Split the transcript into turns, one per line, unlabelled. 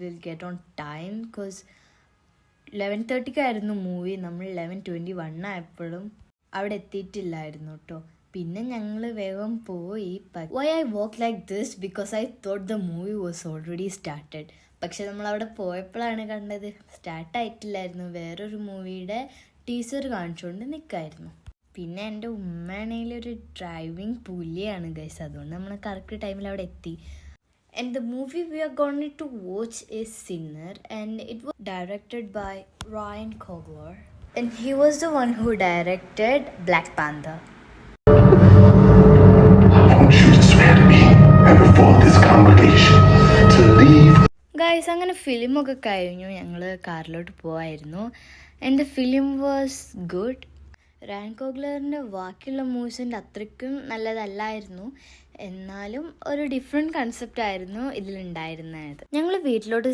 Will get on time because 11:30 movie. നമ്മൾ 11:21 ആയപ്പോഴും അവിടെ എത്തിയിട്ടില്ലായിരുന്നു കേട്ടോ. പിന്നെ ഞങ്ങൾ വേഗം പോയി. Why I walk like this because I thought the movie was already started. പക്ഷെ നമ്മൾ അവിടെ പോയപ്പോഴാണ് കണ്ടത് സ്റ്റാർട്ടായിട്ടില്ലായിരുന്നു. വേറൊരു മൂവിയുടെ ടീസർ കാണിച്ചുകൊണ്ട് നിൽക്കായിരുന്നു. പിന്നെ എൻ്റെ ഉമ്മയാണെങ്കിൽ ഒരു ഡ്രൈവിംഗ് പുലിയാണ് ഗൈസ്. അതുകൊണ്ട് നമ്മൾ കറക്റ്റ് ടൈമിൽ അവിടെ എത്തി. And the movie we are going to watch is Sinner, and it was directed by Ryan Coogler, and he was the one who directed Black Panther.
I want you to swear to me and before this congregation to leave.
Guys, അങ്ങനെ ഫിലിമൊക്കെ കഴിഞ്ഞു. ഞങ്ങൾ കാറിലോട്ട് പോവായിരുന്നു. And the film was good. Ryan കോഗ്ലറിൻ്റെ ബാക്കിയുള്ള മൂവീസിൻ്റെ അത്രയ്ക്കും നല്ലതല്ലായിരുന്നു. എന്നാലും ഒരു ഡിഫറെൻറ്റ് കൺസെപ്റ്റ് ആയിരുന്നു ഇതിലുണ്ടായിരുന്നത്. ഞങ്ങൾ വീട്ടിലോട്ട്